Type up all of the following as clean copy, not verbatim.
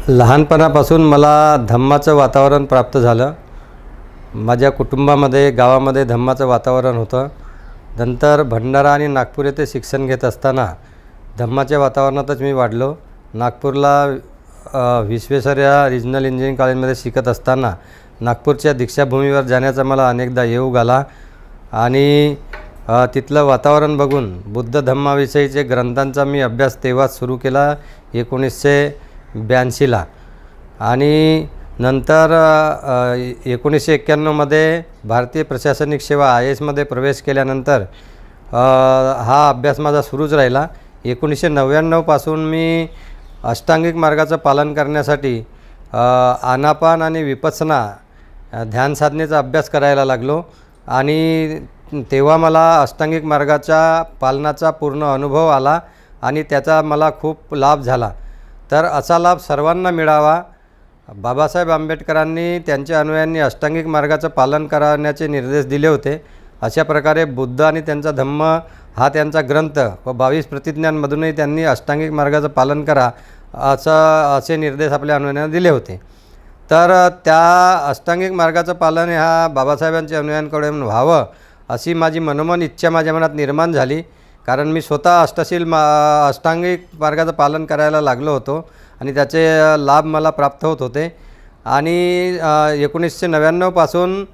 लहानपणापासून मला धम्माचं वातावरण प्राप्त झालं. माझ्या कुटुंबामध्ये गावामध्ये धम्माचं वातावरण होतं. नंतर भंडारा आणि नागपूर येथे शिक्षण घेत असताना धम्माच्या वातावरणातच मी वाढलो. नागपूरला विश्वेश्वरय्या रिजनल इंजिनिअरिंग कॉलेजमध्ये शिकत असताना नागपूरच्या दीक्षाभूमीवर जाण्याचा मला अनेकदा योग आला आणि तिथलं वातावरण बघून बुद्ध धम्माविषयीचे ग्रंथांचा मी अभ्यास तेव्हाच सुरू केला 1982ला. आणि नंतर 1991मध्ये भारतीय प्रशासनिक सेवा IASमध्ये प्रवेश केल्यानंतर हा अभ्यास माझा सुरूच राहिला. 1999पासून मी अष्टांगिक मार्गाचं पालन करण्यासाठी आनापान आणि विपස්සना ध्यान साधनेचा अभ्यास करायला लागलो आणि तेव्हा मला अष्टांगिक मार्गाच्या पालनाचा पूर्ण अनुभव आला आणि त्याचा मला खूप लाभ झाला. तर असा लाभ सर्वांना मिळावा. बाबासाहेब आंबेडकरांनी त्यांच्या अनुयायांनी अष्टांगिक मार्गाचं पालन करण्याचे निर्देश दिले होते. अशा प्रकारे बुद्ध आणि त्यांचा धम्म हा त्यांचा ग्रंथ व 22 प्रतिज्ञांमधूनही त्यांनी अष्टांगिक मार्गाचं पालन करा असे निर्देश आपल्या अनुयायांना दिले होते. तर त्या अष्टांगिक मार्गाचं पालन ह्या बाबासाहेबांच्या अनुयायांकडून व्हावं अशी माझी मनोमन इच्छा माझ्या मनात निर्माण झाली. कारण मी स्वतः अष्टांगिक मार्गाचं पालन करायला लागलो होतो आणि त्याचे लाभ मला प्राप्त होत होते. आणि 1999पासून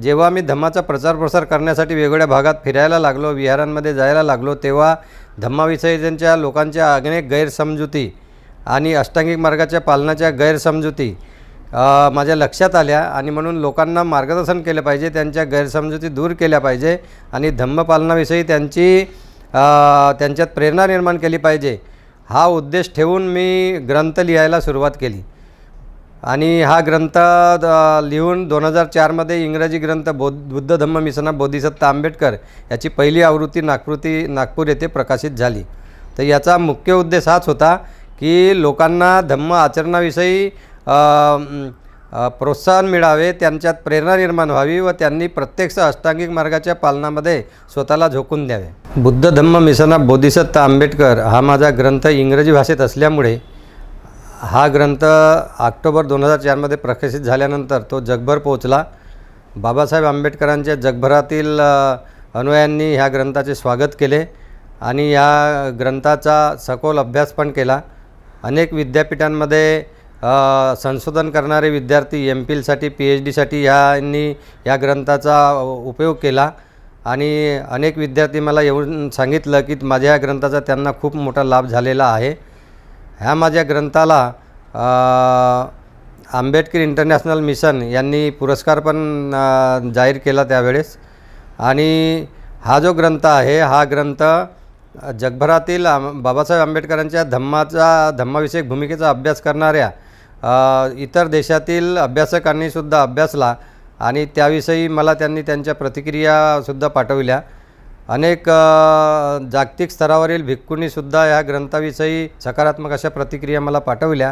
जेव्हा मी धम्माचा प्रचार प्रसार करण्यासाठी वेगवेगळ्या भागात फिरायला लागलो, विहारांमध्ये जायला लागलो, तेव्हा धम्माविषयीच्या लोकांच्या अनेक गैरसमजुती आणि अष्टांगिक मार्गाच्या पालनाच्या गैरसमजुती माझ्या लक्षात आल्या आणि म्हणून लोकांना मार्गदर्शन केलं पाहिजे, त्यांच्या गैरसमजुती दूर केल्या पाहिजे आणि धम्मपालनाविषयी त्यांच्यात प्रेरणा निर्माण केली पाहिजे. हा उद्देश ठेवून मी ग्रंथ लिहायला सुरुवात केली आणि हा ग्रंथ लिहून 2004मध्ये इंग्रजी ग्रंथ बुद्ध धम्म मिशन बोधिसत्व आंबेडकर याची पहिली आवृत्ती नागपूर येथे प्रकाशित झाली. तर याचा मुख्य उद्देश हाच होता की लोकांना धम्म आचरणाविषयी प्रोत्साहन मिळावे, त्यांच्यात प्रेरणा निर्माण व्हावी व त्यांनी प्रत्यक्ष अष्टांगिक मार्गाच्या पालनामध्ये स्वतःला झोकून द्यावे. बुद्ध धम्म मिशन बोधिसत्व आंबेडकर हा माझा ग्रंथ इंग्रजी भाषेत असल्यामुळे हा ग्रंथ ऑक्टोबर 2004मध्ये प्रकाशित झाल्यानंतर तो जगभर पोहोचला. बाबासाहेब आंबेडकरांच्या जगभरातील अनुयायांनी ह्या ग्रंथाचे स्वागत केले आणि या ग्रंथाचा सखोल अभ्यास पण केला. अनेक विद्यापीठांमध्ये संशोधन करणारे विद्यार्थी MPhilसाठी PhDसाठी या ग्रंथाचा उपयोग केला आणि अनेक विद्यार्थी मला येऊन सांगितलं की माझ्या या ग्रंथाचा त्यांना खूप मोठा लाभ झालेला आहे. ह्या माझ्या ग्रंथाला आंबेडकर इंटरनॅशनल मिशन यांनी पुरस्कार पण जाहीर केला त्यावेळेस. आणि हा जो ग्रंथ आहे हा ग्रंथ जगभरातील बाबासाहेब आंबेडकरांच्या धम्माविषयक भूमिकेचा अभ्यास करणाऱ्या इतर देशातील अभ्यासकांनीसुद्धा अभ्यासला आणि त्याविषयी मला त्यांनी त्यांच्या प्रतिक्रियासुद्धा पाठवल्या. अनेक जागतिक स्तरावरील भिक्खूंनीसुद्धा ह्या ग्रंथाविषयी सकारात्मक अशा प्रतिक्रिया मला पाठवल्या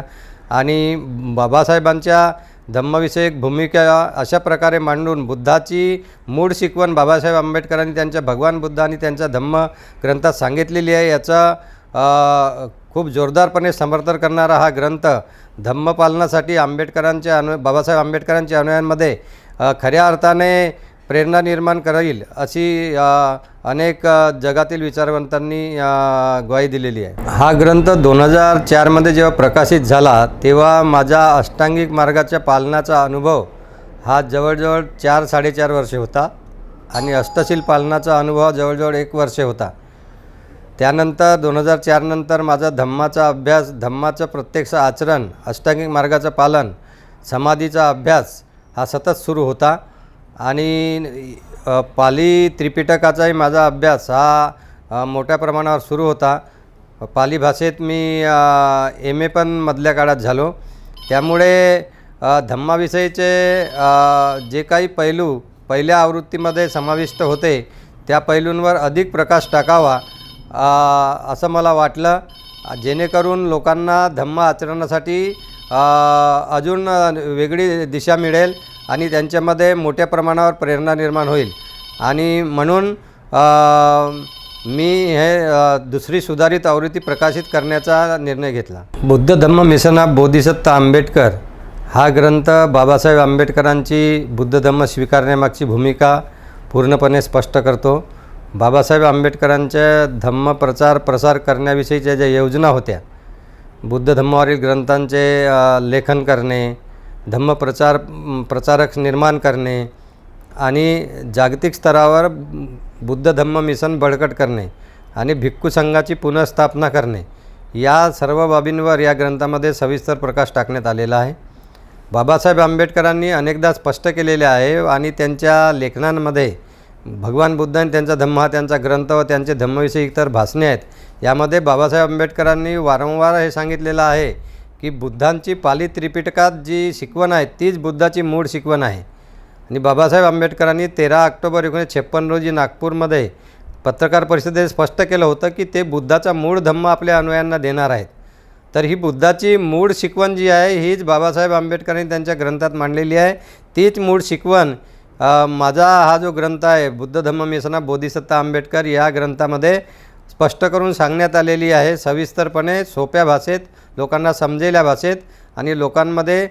आणि बाबासाहेबांच्या धम्मविषयक भूमिका अशा प्रकारे मांडून बुद्धाची मूळ शिकवण बाबासाहेब आंबेडकरांनी त्यांच्या भगवान बुद्ध आणि त्यांच्या धम्म ग्रंथात सांगितलेली आहे. याचा खूप जोरदारपणे समर्थन करणारा हा ग्रंथ धम्मपालनासाठी बाबासाहेब आंबेडकरांच्या अनुयायांमध्ये खऱ्या अर्थाने प्रेरणा निर्माण करेल अशी अनेक जगातील विचारवंतांनी ग्वाही दिलेली आहे. हा ग्रंथ 2004मध्ये जेव्हा प्रकाशित झाला तेव्हा माझा अष्टांगिक मार्गाच्या पालनाचा अनुभव हा जवळजवळ 4-4.5 वर्षे होता आणि अष्टशील पालनाचा अनुभव जवळजवळ 1 वर्ष होता. त्यानंतर 2004 नंतर माझा धम्माचा अभ्यास, धम्माचं प्रत्यक्ष आचरण, अष्टांगिक मार्गाचं पालन, समाधीचा अभ्यास हा सतत सुरू होता आणि पाली त्रिपिटकाचाही माझा अभ्यास हा मोठ्या प्रमाणावर सुरू होता. पाली भाषेत मी MA पण मधल्या काळात झालो. त्यामुळे धम्माविषयीचे जे काही पैलू पहिल्या आवृत्तीमध्ये समाविष्ट होते त्या पैलूंवर अधिक प्रकाश टाकावा असं मला वाटलं, जेणेकरून लोकांना धम्म आचरणासाठी अजून वेगळी दिशा मिळेल आणि त्यांच्यामध्ये मोठ्या प्रमाणावर प्रेरणा निर्माण होईल. आणि म्हणून मी हे दुसरी सुधारित आवृत्ती प्रकाशित करण्याचा निर्णय घेतला. बुद्ध धम्म मिशन ऑफ बोधिसत्व आंबेडकर हा ग्रंथ बाबासाहेब आंबेडकरांची बुद्ध धम्म स्वीकारण्यामागची भूमिका पूर्णपणे स्पष्ट करतो. बाबासाहेब आंबेडकरांच्या धम्म प्रसार करण्याविषयीच्या ज्या योजना होत्या, बुद्ध धम्मावरील ग्रंथांचे लेखन करणे, धम्म प्रचारक निर्माण करणे आणि जागतिक स्तरावर बुद्ध धम्म मिशन बळकट करणे आणि भिक्खू संघाची पुनर्स्थापना करणे, या सर्व बाबींवर या ग्रंथामध्ये सविस्तर प्रकाश टाकण्यात आलेला आहे. बाबासाहेब आंबेडकरांनी अनेकदा स्पष्ट केलेले आहे आणि त्यांच्या लेखनांमध्ये भगवान बुद्धांनी त्यांचा धम्म हा त्यांचा ग्रंथ व त्यांचे धम्मविषयी इतर भाषणे आहेत. यामध्ये बाबासाहेब आंबेडकरांनी वारंवार हे सांगितलेलं आहे की बुद्धांची पाली त्रिपिटकात जी शिकवण आहे तीच बुद्धाची मूळ शिकवण आहे. आणि बाबासाहेब आंबेडकरांनी 13 ऑक्टोबर 1956 रोजी नागपूरमध्ये पत्रकार परिषदेत स्पष्ट केलं होतं की ते बुद्धाचा मूळ धम्म आपल्या अनुयायांना देणार आहेत. तर ही बुद्धाची मूळ शिकवण जी आहे हीच बाबासाहेब आंबेडकरांनी त्यांच्या ग्रंथात मांडलेली आहे. तीच मूळ शिकवण माझा हा जो ग्रंथ आहे बुद्ध धम्म मिशन ऑफ बोधिसत्व आंबेडकर, या ग्रंथामध्ये स्पष्ट करून सांगण्यात आलेली आहे. सविस्तरपणे सोप्या भाषेत, लोकांना समजेल्या भाषेत आणि लोकांमध्ये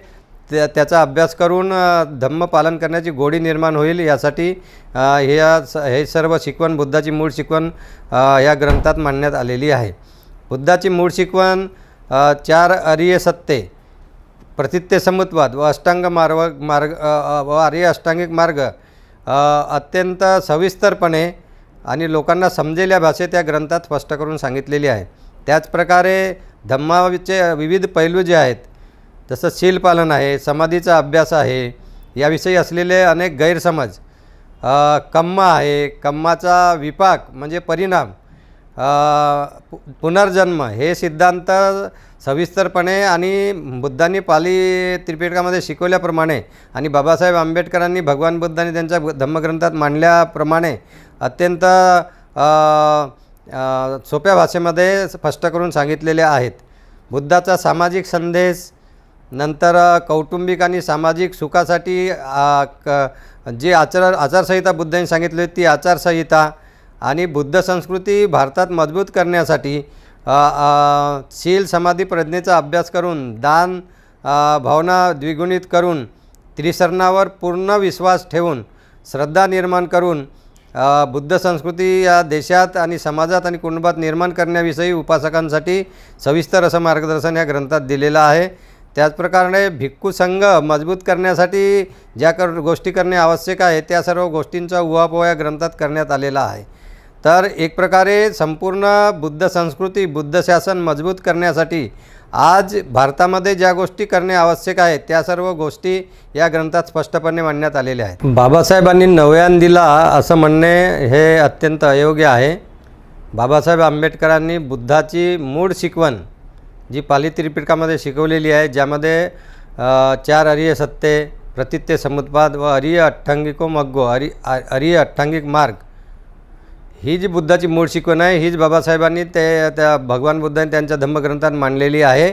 त्याचा अभ्यास करून धम्म पालन करण्याची गोडी निर्माण होईल यासाठी हे सर्व शिकवण, बुद्धाची मूळ शिकवण या ग्रंथात मांडण्यात आलेली आहे. बुद्धाची मूळ शिकवण 4 अरिय सत्ये, प्रतित्य समुत्वाद व अष्टांग मार्ग व आर्य अष्टांगिक मार्ग अत्यंत सविस्तरपणे आणि लोकांना समजेल्या भाषेत या ग्रंथात स्पष्ट करून सांगितलेली आहे. त्याचप्रकारे धम्माचे विविध पैलू जे आहेत, जसं शीलपालन आहे, समाधीचा अभ्यास आहे, याविषयी असलेले अनेक गैरसमज, कम्मा आहे, कम्माचा विपाक म्हणजे परिणाम, पुनर्जन्म, हे सिद्धांत सविस्तरपणे आणि बुद्धांनी पाली त्रिपिटकामध्ये शिकवल्याप्रमाणे आणि बाबासाहेब आंबेडकरांनी भगवान बुद्धांनी त्यांच्या धम्मग्रंथात मांडल्याप्रमाणे अत्यंत सोप्या भाषेमध्ये स्पष्ट करून सांगितलेले आहेत. बुद्धाचा सामाजिक संदेश, नंतर कौटुंबिक आणि सामाजिक सुखासाठी जी आचारसंहिता बुद्धांनी सांगितली होती ती आचारसंहिता, आणि बुद्ध संस्कृती भारतात मजबूत करण्यासाठी शील समाधी प्रज्ञेचा अभ्यास करून, दान भावना द्विगुणित करून, त्रिसरणावर पूर्ण विश्वास ठेवून, श्रद्धा निर्माण करून बुद्ध संस्कृती या देशात आणि समाजात आणि कुटुंबात निर्माण करण्याविषयी उपासकांसाठी सविस्तर असं मार्गदर्शन या ग्रंथात दिलेलं आहे. त्याचप्रकारे भिक्खू संघ मजबूत करण्यासाठी ज्या गोष्टी करणे आवश्यक आहे त्या सर्व गोष्टींचा उहापोह या ग्रंथात करण्यात आलेला आहे. तर एक प्रकारे संपूर्ण बुद्ध संस्कृती, बुद्ध शासन मजबूत करण्यासाठी आज भारतामध्ये ज्या गोष्टी करणे आवश्यक आहे त्या सर्व गोष्टी या ग्रंथात स्पष्टपणे मांडण्यात आलेल्या आहेत. बाबासाहेबांनी नव्यान दिला असं म्हणणे हे अत्यंत अयोग्य आहे. बाबासाहेब आंबेडकरांनी बुद्धाची मूळ शिकवण जी पाली त्रिपिटकामध्ये शिकवलेली आहे, ज्यामध्ये 4 अरिय सत्ये, प्रतित्य समुत्पाद व अरिय अठ्ठांगिको मग्गो, अरिय अठ्ठांगिक मार्ग, ही जी बुद्धाची मूळ शिकवण आहे हीच बाबासाहेबांनी त्या भगवान बुद्धांनी त्यांच्या धम्मग्रंथात मांडलेली आहे.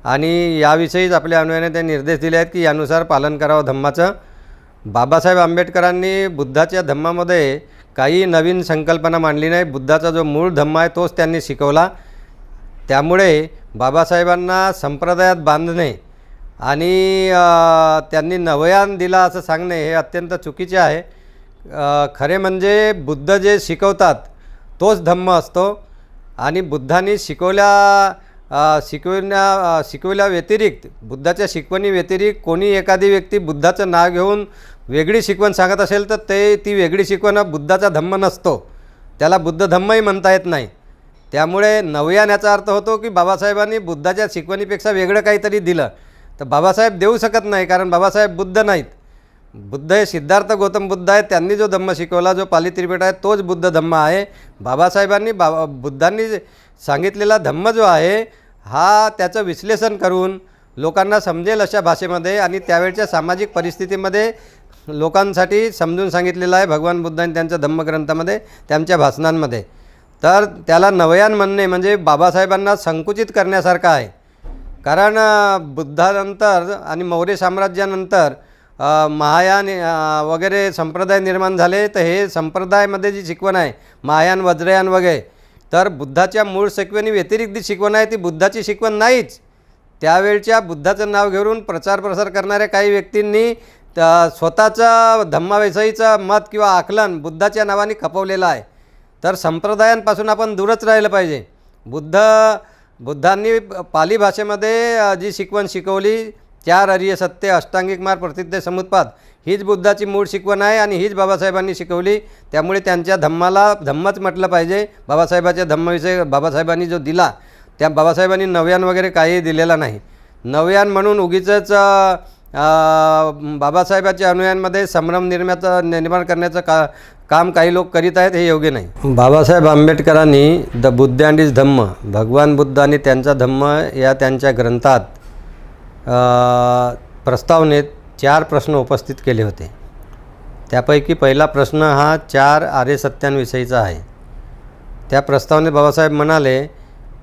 आणि याविषयीच आपल्या अनुयायांना ते निर्देश दिले आहेत की यानुसार पालन करावं धम्माचं. बाबासाहेब आंबेडकरांनी बुद्धाच्या धम्मामध्ये काही नवीन संकल्पना मांडली नाही. बुद्धाचा जो मूळ धम्म आहे तोच त्यांनी शिकवला. त्यामुळे बाबासाहेबांना संप्रदायात बांधणे आणि त्यांनी नवयान दिला असं सांगणे हे अत्यंत चुकीचे आहे. खरे म्हणजे बुद्ध जे शिकवतात तोच धम्म असतो आणि बुद्धांनी शिकवल्या व्यतिरिक्त, बुद्धाच्या शिकवणी व्यतिरिक्त कोणी एखादी व्यक्ती बुद्धाचं नाव घेऊन वेगळी शिकवण सांगत असेल तर ती वेगळी शिकवण बुद्धाचा धम्म नसतो, त्याला बुद्ध धम्मही म्हणता येत नाही. त्यामुळे नवयान याचा अर्थ होतो की बाबासाहेबांनी बुद्धाच्या शिकवणीपेक्षा वेगळं काहीतरी दिलं. तर बाबासाहेब देऊ शकत नाही, कारण बाबासाहेब बुद्ध नाहीत. बुद्ध हे सिद्धार्थ गौतम बुद्ध आहेत. त्यांनी जो धम्म शिकवला, जो पाली त्रिपिटक आहे तोच बुद्ध धम्म आहे. बाबासाहेबांनी बुद्धांनी सांगितलेला धम्म जो आहे हा त्याचं विश्लेषण करून लोकांना समजेल अशा भाषेमध्ये आणि त्यावेळच्या सामाजिक परिस्थितीमध्ये लोकांसाठी समजून सांगितलेलं आहे भगवान बुद्धांनी त्यांच्या धम्मग्रंथामध्ये, त्यांच्या भाषणांमध्ये. तर त्याला नवयान म्हणणे म्हणजे बाबासाहेबांना संकुचित करण्यासारखं आहे. कारण बुद्धानंतर आणि मौर्य साम्राज्यानंतर महायान वगैरे संप्रदाय निर्माण झाले, तर हे संप्रदायामध्ये जी शिकवण आहे महायान वज्रयान वगैरे, तर बुद्धाच्या मूळ शिकवणी व्यतिरिक्त जी शिकवण आहे ती बुद्धाची शिकवण नाहीच. त्यावेळच्या बुद्धाचं नाव घेऊन प्रचार प्रसार करणाऱ्या काही व्यक्तींनी स्वतःचं धम्माविषयीचं मत किंवा आकलन बुद्धाच्या नावाने खपवलेलं आहे. तर संप्रदायांपासून आपण दूरच राहिलं पाहिजे. बुद्धांनी पाली भाषेमध्ये जी शिकवण शिकवली, 4 आर्य सत्य, अष्टांगिक मार्ग, प्रतिज्ञा, समुत्पाद, हीच बुद्धाची मूळ शिकवण आहे आणि हीच बाबासाहेबांनी शिकवली. त्यामुळे त्यांच्या धम्माला धम्मच म्हटलं पाहिजे. बाबासाहेबाच्या धम्मविषयी बाबासाहेबांनी जो दिला, त्या बाबासाहेबांनी नव्यान वगैरे काही दिलेला नाही. नव्यान म्हणून उगीचंच बाबासाहेबांच्या अनुयायांमध्ये संभ्रम निर्माण करण्याचं काम काही लोक करीत आहेत, हे योग्य नाही. बाबासाहेब आंबेडकरांनी द बुद्ध अँड हिज धम्म, भगवान बुद्ध आणि त्यांचा धम्म या त्यांच्या ग्रंथात प्रस्तावनेत 4 प्रश्न उपस्थित केले होते. त्यापैकी पहिला प्रश्न हा 4 आर्य सत्यांविषयीचा आहे. त्या प्रस्तावनेत बाबासाहेब म्हणाले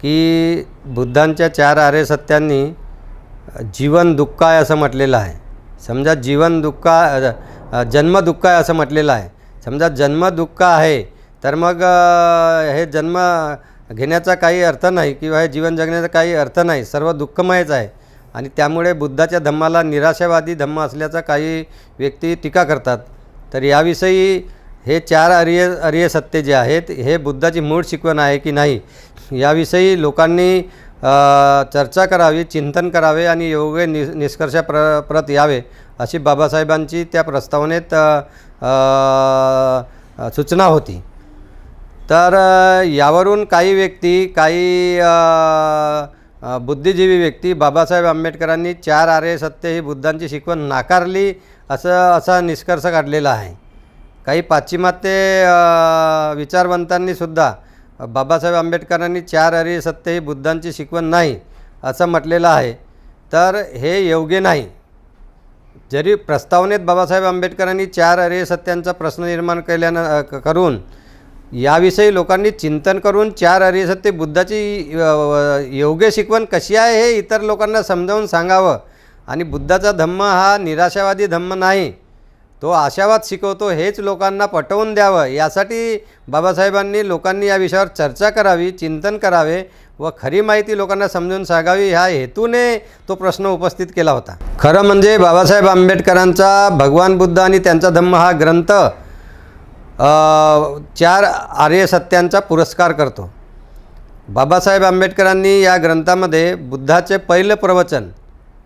की बुद्धांच्या 4 आर्य सत्यांनी जीवन दुःख आहे असं म्हटलेलं आहे. समजा जीवन दुःख, जन्म दुःख आहे असं म्हटलेलं आहे. समजा जन्म दुःख आहे तर मग हे जन्म घेण्याचा काही अर्थ नाही किंवा हे जीवन जगण्याचा काही अर्थ नाही, सर्व दुःखमयच आहे. आणि त्यामुळे बुद्धाच्या धम्माला निराशावादी धम्म असल्याचा काही व्यक्ती टीका करतात. तर याविषयी हे 4 आर्य सत्य जे आहेत हे बुद्धाची मूळ शिकवण आहे की नाही, याविषयी लोकांनी चर्चा करावी, चिंतन करावे आणि योग्य निष्कर्षाप्रत यावे अशी बाबासाहेबांची त्या प्रस्तावनेत सूचना होती. तर यावरून काही व्यक्ती, काही बुद्धिजीवी व्यक्ती बाबासाहेब आंबेडकरांनी 4 आर्य सत्य ही बुद्धांची शिकवण नाकारली असा निष्कर्ष काढलेला आहे. काही पाश्चिमात्य विचारवंतांनीसुद्धा बाबासाहेब आंबेडकरांनी 4 आर्य सत्य ही बुद्धांची शिकवण नाही असं म्हटलेलं आहे. तर हे योग्य नाही. जरी प्रस्तावनेत बाबासाहेब आंबेडकरांनी 4 आर्य सत्यांचा प्रश्न निर्माण करून याविषयी लोकांनी चिंतन करून 4 आर्य सत्य बुद्धाची योग्य शिकवण कशी आहे हे इतर लोकांना समजावून सांगावं. आणि बुद्धाचा धम्म हा निराशावादी धम्म नाही, तो आशावाद शिकवतो, हेच लोकांना पटवून द्यावं. यासाठी बाबासाहेबांनी लोकांनी या विषयावर चर्चा करावी, चिंतन करावे व खरी माहिती लोकांना समजून सांगावी, ह्या हेतूने तो प्रश्न उपस्थित केला होता. खरं म्हणजे बाबासाहेब आंबेडकरांचा भगवान बुद्ध आणि त्यांचा धम्म हा ग्रंथ 4 आर्य सत्यांचा पुरस्कार करतो. बाबासाहेब आंबेडकरांनी या ग्रंथामध्ये बुद्धाचे पहिलं प्रवचन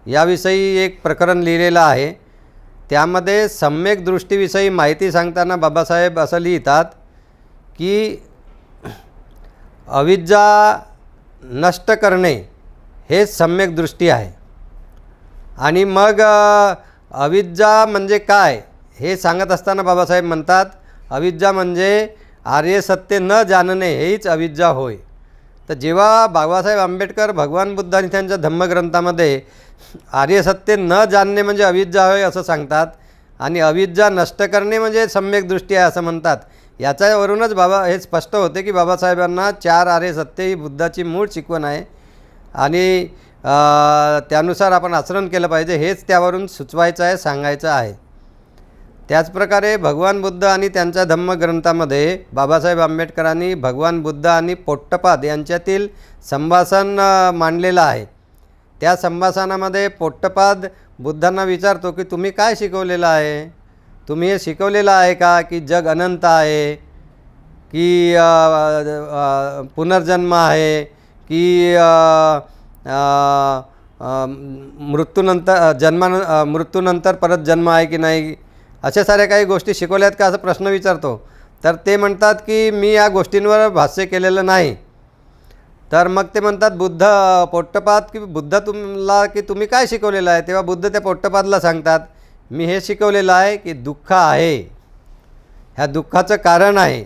याविषयी एक प्रकरण लिहिलेलं आहे. त्यामध्ये सम्यक दृष्टीविषयी माहिती सांगताना बाबासाहेब असं लिहितात की अविद्या नष्ट करणे हे सम्यक दृष्टी आहे. आणि मग अविद्या म्हणजे काय हे सांगत असताना बाबासाहेब म्हणतात, अविद्या म्हणजे आर्य सत्य न जाणणे हेच अविद्या होय. तर जेव्हा बाबासाहेब आंबेडकर भगवान बुद्ध आणि त्यांच्या धम्मग्रंथामध्ये आर्य सत्य न जाणणे म्हणजे अविद्या होय असं सांगतात आणि अविद्या नष्ट करणे म्हणजे सम्यक दृष्टी आहे असं म्हणतात, याच्यावरूनच हे स्पष्ट होते की बाबासाहेबांना 4 आर्य सत्य ही बुद्धाची मूळ शिकवण आहे आणि त्यानुसार आपण आचरण केलं पाहिजे, हेच त्यावरून सुचवायचं आहे, सांगायचं आहे. त्याचप्रकारे भगवान बुद्ध आणि त्यांच्या धम्मग्रंथामध्ये बाबासाहेब आंबेडकरांनी भगवान बुद्ध आणि पोट्टपाद यांच्यातील संभाषण मांडलेलं आहे. त्या संभाषणामध्ये पोट्टपाद बुद्धांना विचारतो की तुम्ही काय शिकवलेलं आहे, तुम्ही हे शिकवलेलं आहे का की जग अनंत आहे, की पुनर्जन्म आहे, की मृत्यूनंतर परत जन्म आहे की नाही, अशा साऱ्या काही गोष्टी शिकवल्यात का असं प्रश्न विचारतो. तर ते म्हणतात की मी या गोष्टींवर भाष्य केलेलं नाही. तर मग ते म्हणतात पोट्टपाद की बुद्ध की तुम्ही काय शिकवलेलं आहे. तेव्हा बुद्ध त्या पोट्टपादला सांगतात मी हे शिकवलेलं आहे की दुःख आहे, ह्या दुःखाचं कारण आहे,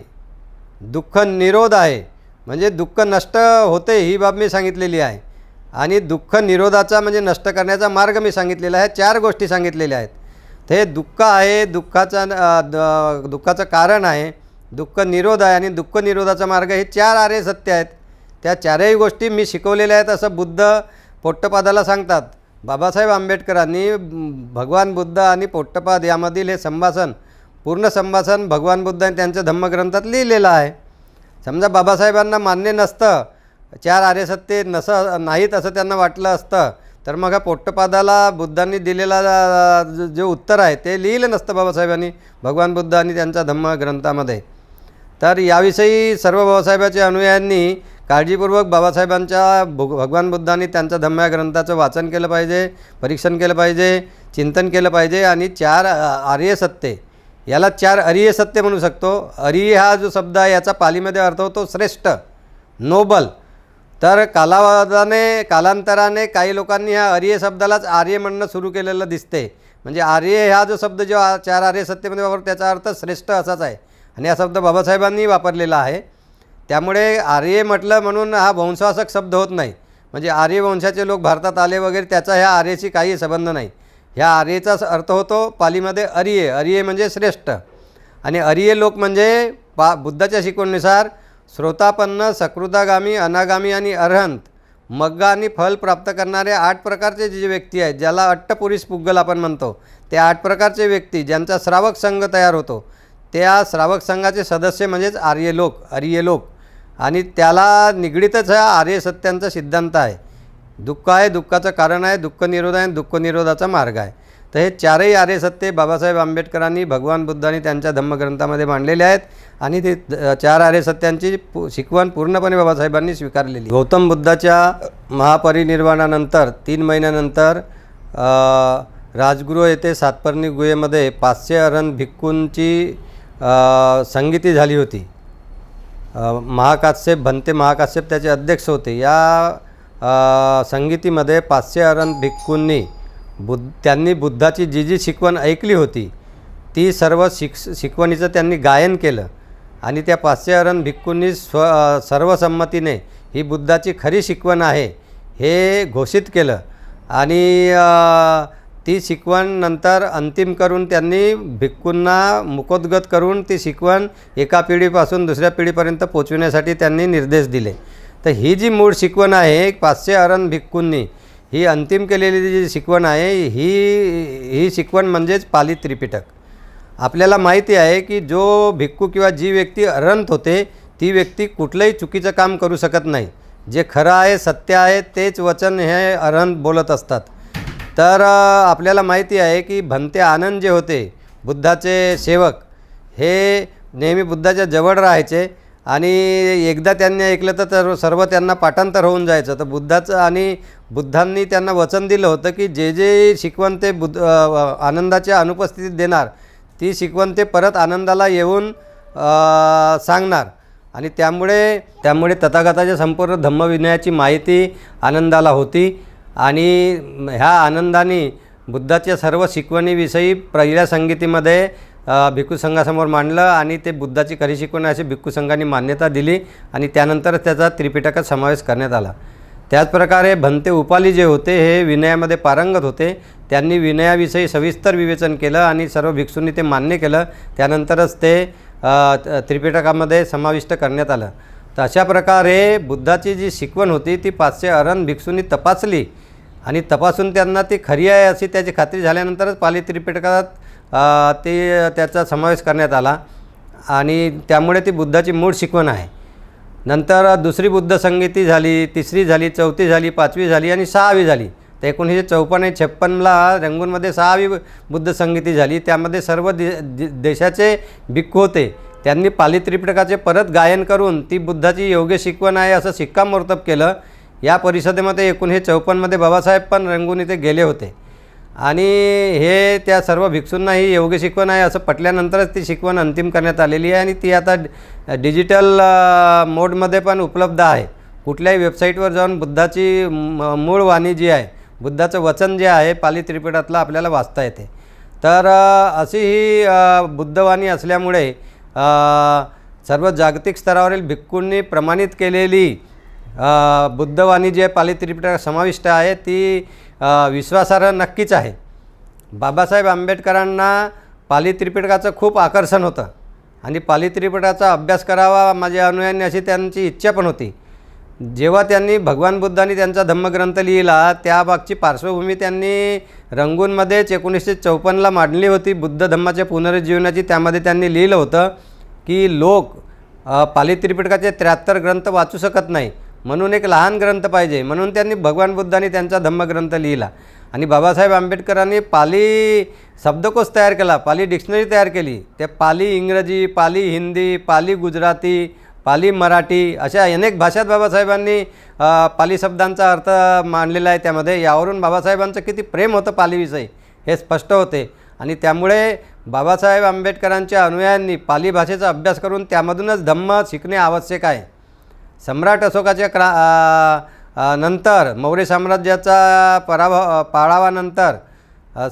दुःख निरोध आहे, म्हणजे दुःख नष्ट होते ही बाब मी सांगितलेली आहे आणि दुःख निरोधाचा म्हणजे नष्ट करण्याचा मार्ग मी सांगितलेला आहे. 4 गोष्टी सांगितलेल्या आहेत. तर हे दुःख आहे, दुःखाचं कारण आहे, दुःख निरोध आहे आणि दुःख निरोधाचा मार्ग, हे 4 आर्य सत्य आहेत. त्या 4ही गोष्टी मी शिकवलेल्या आहेत असं बुद्ध पोट्टपादाला सांगतात. बाबासाहेब आंबेडकरांनी भगवान बुद्ध आणि पोट्टपाद यामधील हे संभाषण, पूर्ण संभाषण भगवान बुद्धांनी त्यांच्या धम्मग्रंथात लिहिलेलं आहे. समजा बाबासाहेबांना मान्य नसतं, 4 आर्यसत्य नाहीत असं त्यांना वाटलं असतं, तर मग पोट्टपादाला बुद्धांनी दिलेला जे उत्तर आहे ते लिहिलं नसतं बाबासाहेबांनी भगवान बुद्ध आणि त्यांच्या धम्मग्रंथामध्ये. तर याविषयी सर्व बाबासाहेबांच्या अनुयायांनी काळजीपूर्वक बाबासाहेबांच्या भगवान बुद्धांनी त्यांच्या धम्मग्रंथाचं वाचन केलं पाहिजे, परीक्षण केलं पाहिजे, चिंतन केलं पाहिजे. आणि 4 आर्य सत्य, याला 4 अरिय सत्य म्हणू शकतो. अरिय हा जो शब्द आहे याचा पालीमध्ये अर्थ होतो श्रेष्ठ, नोबल. तर कालांतराने काही लोकांनी ह्या अरिय शब्दालाच आर्य म्हणणं सुरू केलेलं दिसते. म्हणजे आर्य हा जो शब्द जो 4 आर्य सत्यमध्ये वापरतो त्याचा अर्थ श्रेष्ठ असाच आहे, आणि हा शब्द बाबासाहेबांनी वापरलेला आहे. त्यामुळे आर्य म्हटलं म्हणून हा वंशवाचक शब्द होत नाही. म्हणजे आर्य वंशाचे लोक भारतात आले वगैरे त्याचा ह्या आर्यशी काही संबंध नाही. ह्या आर्यचा अर्थ होतो पालीमध्ये अरिय. अरिय म्हणजे श्रेष्ठ. आणि अरिय लोक म्हणजे बुद्धाच्या शिकवणीनुसार श्रोतापन्न, सकृतागामी, अनागामी आणि अरहंत, मग्ग आणि फल प्राप्त करणारे 8 प्रकारचे जे व्यक्ती आहेत, ज्याला अट्टपुरुष पुद्गल आपण म्हणतो, ते 8 प्रकारचे व्यक्ती ज्यांचा श्रावक संघ तयार होतो, त्या श्रावक संघाचे सदस्य म्हणजेच आर्य लोक, अरिय लोक. आणि त्याला निगडीतच हा आर्य सत्यांचा सिद्धांत आहे. दुःख आहे, दुःखाचं कारण आहे, दुःख निरोध आहे, दुःख निरोधाचा मार्ग आहे. तर हे 4ही आर्य सत्य बाबासाहेब आंबेडकरांनी भगवान बुद्धांनी त्यांच्या धम्मग्रंथामध्ये मांडलेले आहेत. आणि ते 4 आर्य सत्यांची शिकवण पूर्णपणे बाबासाहेबांनी स्वीकारलेली. गौतम बुद्धाच्या महापरिनिर्वाणानंतर 3 महिन्यानंतर राजगृह येथे सातपर्णी गुहेमध्ये 500 अरहंत भिक्खूंची संगीती झाली होती. महाकाश्यप, भंते महाकाश्यप त्याचे अध्यक्ष होते. या संगीतीमध्ये 500 अरहंत भिक्खूंनी त्यांनी बुद्धाची जी शिकवण ऐकली होती ती सर्व शिकवणीचं त्यांनी गायन केलं. आणि त्या 500 अरहंत भिक्खूंनी सर्वसंमतीने ही बुद्धाची खरी शिकवण आहे हे घोषित केलं. आणि ती शिकवण नंतर अंतिम करून त्यांनी भिक्खूंना मुखोद्गत करून ती शिकवण एका पिढीपासून दुसऱ्या पिढीपर्यंत पोचविण्यासाठी त्यांनी निर्देश दिले. तर ही जी मूळ शिकवण आहे 500 अरहंत भिक्खूंनी ही अंतिम केलेली जी शिकवण आहे ही शिकवण म्हणजेच पाली त्रिपिटक. आपल्याला माहिती आहे की जो भिक्खू किंवा जी व्यक्ती अरहंत होते ती व्यक्ती कुठलंही चुकीचं काम करू शकत नाही. जे खरं आहे, सत्य आहे तेच वचन हे अरहंत बोलत असतात. तर आपल्याला माहिती आहे की भंते आनंद जे होते बुद्धाचे सेवक, हे नेहमी बुद्धाच्या जवळ राहायचे. आणि एकदा त्यांनी ऐकलं तर सर्व त्यांना पाठांतर होऊन जायचं. तर बुद्धांनी त्यांना वचन दिलं होतं की जे शिकवण ते आनंदाच्या अनुपस्थितीत देणार ती शिकवण ते परत आनंदाला येऊन सांगणार. आणि त्यामुळे तथागताच्या संपूर्ण धम्मविनयाची माहिती आनंदाला होती. आणि ह्या आनंदाने बुद्धाच्या सर्व शिकवणीविषयी पहिल्या संगीतीमध्ये भिक्खू संघासमोर मांडलं. आणि ते बुद्धाची खरी शिकवण अशी भिक्खू संघांनी मान्यता दिली. आणि त्यानंतरच त्याचा त्रिपिटकात समावेश करण्यात आला. त्याचप्रकारे भंते उपाली जे होते हे विनयामध्ये पारंगत होते. त्यांनी विनयाविषयी सविस्तर विवेचन केलं आणि सर्व भिक्षूंनी ते मान्य केलं. त्यानंतरच ते त्रिपिटकामध्ये समाविष्ट करण्यात आलं. तर अशा प्रकारे बुद्धाची जी शिकवण होती ती 500 अरहंत भिक्षूंनी तपासली. आणि तपासून त्यांना ती खरी आहे अशी त्याची खात्री झाल्यानंतरच पाली त्रिपिटकात त्याचा समावेश करण्यात आला. आणि त्यामुळे ती बुद्धाची मूळ शिकवण आहे. नंतर दुसरी बुद्ध संगीती झाली, तिसरी झाली, चौथी झाली, 5वी झाली आणि 6वी झाली. तर 1954-56ला रंगूनमध्ये 6वी बुद्ध संगीती झाली. त्यामध्ये सर्व देशाचे भिक्खू होते. त्यांनी पाली त्रिपिटकाचे परत गायन करून ती बुद्धाची योग्य शिकवण आहे असं शिक्कामोर्तब केलं. या परिषदेमध्ये 1954मध्ये बाबासाहेब पण रंगून इथे गेले होते. आणि हे त्या सर्व भिक्षूंना ही योग्य शिकवण आहे असं पटल्यानंतरच ती शिकवण अंतिम करण्यात आलेली आहे. आणि ती आता डिजिटल मोडमध्ये पण उपलब्ध आहे. कुठल्याही वेबसाईटवर जाऊन बुद्धाची मूळ वाणी जी आहे, बुद्धाचं वचन जे आहे पाली त्रिपिटकातलं आपल्याला वाचता येते. तर अशी ही बुद्धवाणी असल्यामुळे सर्व जागतिक स्तरावरील भिक्खूंनी प्रमाणित केलेली बुद्धवाणी जी आहे पाली त्रिपिटकात समाविष्ट आहे ती विश्वासार्ह नक्कीच आहे. बाबासाहेब आंबेडकरांना पाली त्रिपिटकाचं खूप आकर्षण होतं आणि पाली त्रिपिटकाचा अभ्यास करावा माझ्या अनुयायांनी अशी त्यांची इच्छा पण होती. जेव्हा त्यांनी भगवान बुद्धांनी त्यांचा धम्मग्रंथ लिहिला त्या मागची पार्श्वभूमी त्यांनी रंगूनमध्येच 1954ला मांडली होती, बुद्ध धम्माच्या पुनरुज्जीवनाची. त्यामध्ये त्यांनी लिहिलं होतं की लोक पाली त्रिपिटकाचे 73 ग्रंथ वाचू शकत नाही, म्हणून एक लहान ग्रंथ पाहिजे, म्हणून त्यांनी भगवान बुद्धांनी त्यांचा धम्मग्रंथ लिहिला. आणि बाबासाहेब आंबेडकरांनी पाली शब्दकोश तयार केला, पाली डिक्शनरी तयार केली. ते पाली इंग्रजी, पाली हिंदी, पाली गुजराती, पाली मराठी अशा अनेक भाषात बाबासाहेबांनी पाली शब्दांचा अर्थ मांडलेला आहे. त्यामध्ये यावरून बाबासाहेबांचं किती प्रेम होतं पालीविषयी हे स्पष्ट होते. आणि त्यामुळे बाबासाहेब आंबेडकरांच्या अनुयायांनी पाली भाषेचा अभ्यास करून त्यामधूनच धम्म शिकणे आवश्यक आहे. सम्राट अशोकाच्या नंतर मौर्य साम्राज्याचा पाडावानंतर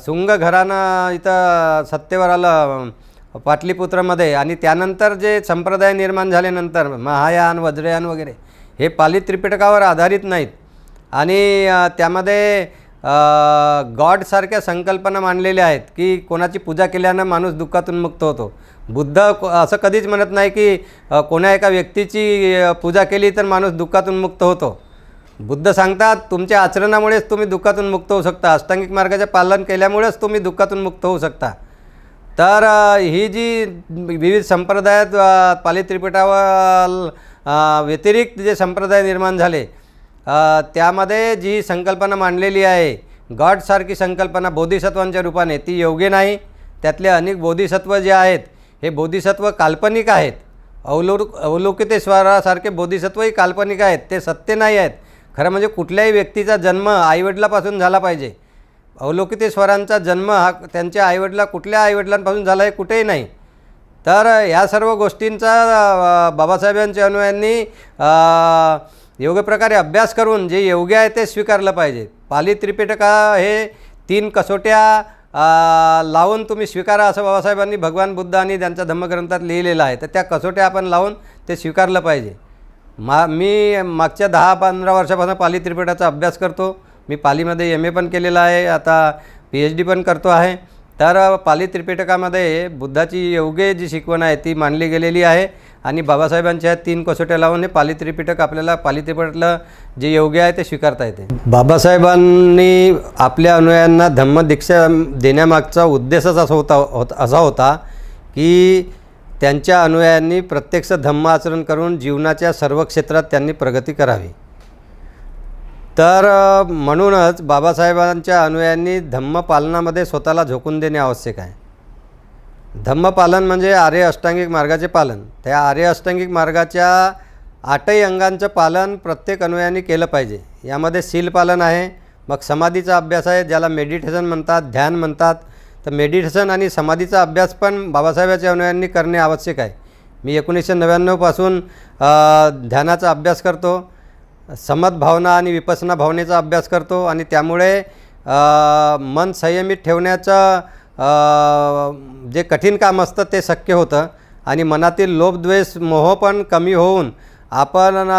शुंग घराणं इथं सत्तेवर आलं पाटलीपुत्रमध्ये. आणि त्यानंतर जे संप्रदाय निर्माण झाल्यानंतर महायान, वज्रयान वगैरे हे पाली त्रिपिटकावर आधारित नाहीत. आणि त्यामध्ये गॉडसारख्या संकल्पना मांडलेल्या आहेत की कोणाची पूजा केल्यानं माणूस दुःखातून मुक्त होतो. बुद्ध असं कधीच म्हणत नाही की कोणा एका व्यक्तीची पूजा केली तर माणूस दुःखातून मुक्त होतो. बुद्ध सांगतात तुमच्या आचरणामुळेच तुम्ही दुःखातून मुक्त होऊ शकता, अष्टांगिक मार्गाचे पालन केल्यामुळेच तुम्ही दुःखातून मुक्त होऊ शकता. तर ही जी विविध संप्रदायात पाली त्रिपिटावर व्यतिरिक्त जे संप्रदाय निर्माण झाले त्यामध्ये जी संकल्पना मांडलेली आहे गॉडसारखी संकल्पना बोधिसत्वांच्या रूपाने, ती योग्य नाही. त्यातले अनेक बोधिसत्व जे आहेत हे बोधिसत्व काल्पनिक आहेत. अवलोकितेश्वरासारखे बोधिसत्वही काल्पनिक आहेत, ते सत्य नाही आहेत. खरं म्हणजे कुठल्याही व्यक्तीचा जन्म आईवडिलापासून झाला पाहिजे. अवलोकितेश्वरांचा जन्म हा त्यांच्या आईवडिला कुठल्या आईवडिलांपासून झाला आहे कुठेही नाही. तर या सर्व गोष्टींचा बाबासाहेबांच्या अनुयायांनी योग्य प्रकारे अभ्यास करून जे योग्य आहे ते स्वीकारलं पाहिजे. पाली त्रिपिटका हे 3 कसोट्या लावून तुम्ही स्वीकारा असं बाबासाहेबांनी भगवान बुद्ध आणि त्यांच्या धम्मग्रंथात लिहिलेलं आहे. तर त्या कसोट्या आपण लावून ते स्वीकारलं पाहिजे. मी मागच्या 10-15 वर्षापासून पाली त्रिपिटकाचा अभ्यास करतो. मी पालीमध्ये MA पण केलेलं आहे, आता PhD पण करतो आहे. तर पाली त्रिपिटकामध्ये बुद्धाची योग्य जी शिकवण आहे ती मांडली गेलेली आहे. आणि बाबासाहेबांच्या 3 कसोट्या लावून हे पाली त्रिपिटक आपल्याला पाली त्रिपिटकातलं जे योग्य आहे ते स्वीकारता येते. बाबासाहेबांनी आपल्या अनुयायांना धम्मदीक्षा देण्यामागचा उद्देशच असा होता की त्यांच्या अनुयायांनी प्रत्यक्ष धम्म आचरण करून जीवनाच्या सर्व क्षेत्रात त्यांनी प्रगती करावी. तर म्हणूनच बाबासाहेबांच्या अनुयायांनी धम्मपालनामध्ये स्वतःला झोकून देणे आवश्यक आहे. धम्मपालन म्हणजे आर्य अष्टांगिक मार्गाचे पालन. त्या आर्य अष्टांगिक मार्गाच्या 8ही अंगांचं पालन प्रत्येक अनुयायांनी केलं पाहिजे. यामध्ये शीलपालन आहे, मग समाधीचा अभ्यास आहे ज्याला मेडिटेशन म्हणतात, ध्यान म्हणतात. तर मेडिटेशन आणि समाधीचा अभ्यास पण बाबासाहेबांच्या अनुयायांनी करणे आवश्यक आहे. मी 1999 पासून ध्यानाचा अभ्यास करतो, समत भावना आणि विपස්සना भावनेचा अभ्यास करतो. आणि त्यामुळे मन संयमित ठेवण्याचं जे कठीण काम असतं ते शक्य होतं. आणि मनातील लोभ, द्वेष, मोह पण कमी होऊन आपण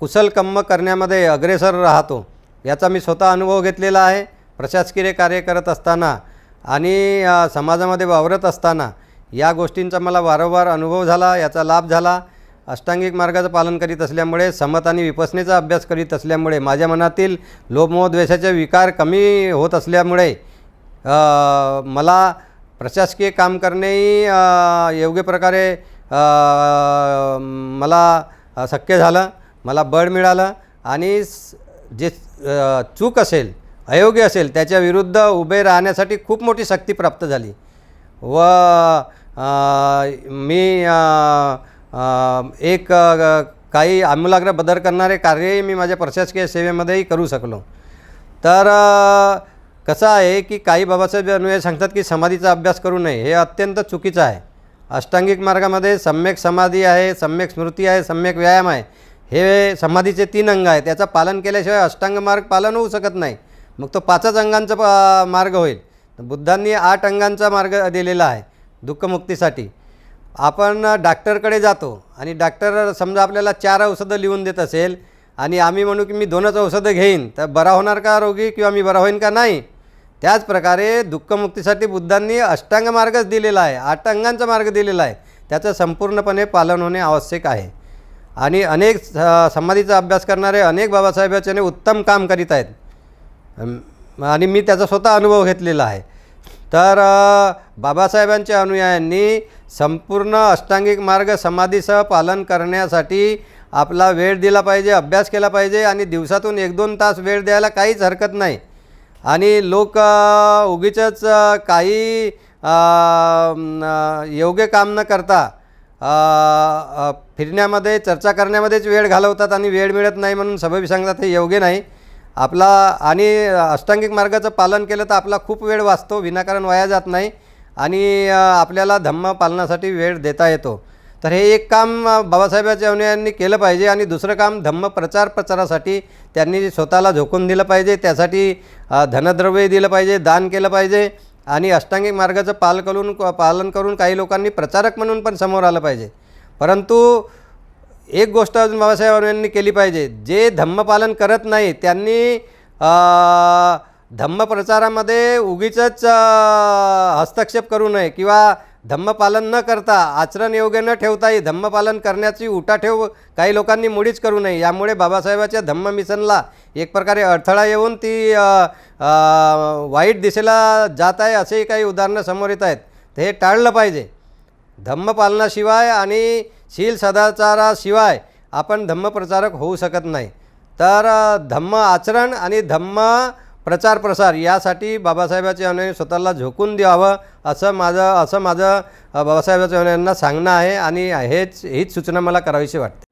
कुशल कर्म करण्यामध्ये अग्रेसर राहतो. याचा मी स्वतः अनुभव घेतलेला आहे. प्रशासकीय कार्य करत असताना आणि समाजामध्ये वावरत असताना या गोष्टींचा मला वारंवार अनुभव झाला, याचा लाभ झाला. अष्टांगिक मार्गाचं पालन करीत असल्यामुळे, समत आणि विपसनेचा अभ्यास करीत असल्यामुळे, माझ्या मनातील लोभमोह द्वेषाचे विकार कमी होत असल्यामुळे मला प्रशासकीय काम करणेही योग्य प्रकारे मला शक्य झालं. मला बळ मिळालं आणि जे चूक असेल, अयोग्य असेल त्याच्या विरुद्ध उभे राहण्यासाठी खूप मोठी शक्ती प्राप्त झाली. व मी एक काही आमूलाग्र बदल करणारे कार्यही मी माझ्या प्रशासकीय सेवेमध्येही करू शकलो. तर कसं आहे की काही बाबासाहेब अनुयायी सांगतात की समाधीचा अभ्यास करू नये, हे अत्यंत चुकीचं आहे. अष्टांगिक मार्गामध्ये सम्यक समाधी आहे, सम्यक स्मृती आहे, सम्यक व्यायाम आहे. हे समाधीचे 3 अंग आहे. त्याचं पालन केल्याशिवाय अष्टांग मार्ग पालन होऊ शकत नाही. मग तो 5च अंगांचा मार्ग होईल. बुद्धांनी 8 अंगांचा मार्ग दिलेला आहे दुःखमुक्तीसाठी. आपण डॉक्टरकडे जातो आणि डॉक्टर समजा आपल्याला 4 औषधं लिहून देत असेल आणि आम्ही म्हणू की मी 2च औषधं घेईन, तर बरा होणार का रोगी किंवा मी बरा होईन का? नाही. त्याच प्रकारे दुःखमुक्तीसाठी बुद्धांनी अष्टांग मार्गच दिलेला आहे, 8 अंगांचा मार्ग दिलेला आहे. त्याचं संपूर्णपणे पालन होणे आवश्यक आहे. आणि अनेक समाधीचा अभ्यास करणारे अनेक बाबासाहेबांचे उत्तम काम करीत आहेत आणि मी त्याचा स्वतः अनुभव घेतलेला आहे. तर बाबासाहेबांच्या अनुयायांनी संपूर्ण अष्टांगिक मार्ग समाधीसह पालन करण्यासाठी आपला वेळ दिला पाहिजे, अभ्यास केला पाहिजे आणि दिवसातून 1-2 तास वेळ द्यायला काहीच हरकत नाही. आणि लोक उगीचच काही योग्य काम न करता फिरण्यामध्ये, चर्चा करण्यामध्येच वेळ घालवतात आणि वेळ मिळत नाही म्हणून सबबी सांगतात. हे योग्य नाही. आपला आणि अष्टांगिक मार्गाचं पालन केलं तर आपला खूप वेळ वाचतो, विनाकारण वाया जात नाही आणि आपल्याला धम्म पालनासाठी वेळ देता येतो. तर हे एक काम बाबासाहेबांच्या अनुयायांनी केलं पाहिजे. आणि दुसरं काम धम्म प्रचारासाठी त्यांनी स्वतःला झोकून दिलं पाहिजे. त्यासाठी धनद्रव्य दिलं पाहिजे, दान केलं पाहिजे आणि अष्टांगिक मार्गाचं पालन करून काही लोकांनी प्रचारक म्हणून पण समोर आलं पाहिजे. परंतु एक गोष्ट अजून बाबासाहेबांनी केली पाहिजे, जे धम्मपालन करत नाही त्यांनी धम्मप्रचारामध्ये उगीचच हस्तक्षेप करू नये किंवा धम्मपालन न करता, आचरण योग्य न ठेवताही धम्मपालन करण्याची उठाठेव काही लोकांनी मुळीच करू नये. यामुळे बाबासाहेबाच्या धम्म मिशनला एक प्रकारे अडथळा येऊन ती वाईट दिशेला जात आहे, असेही काही उदाहरणं समोर येत आहेत. तर हे टाळलं पाहिजे. धम्मपालनाशिवाय आणि शील सदाचाराशिवाय आपण धम्मप्रचारक होऊ शकत नाही. तर धम्म आचरण आणि धम्म प्रसार यासाठी बाबासाहेबांच्या अनुयायांनी स्वतःला झोकून द्यावं असं माझं बाबासाहेबांच्या अनुयायांना सांगणं आहे आणि हीच सूचना मला करावीशी वाटते.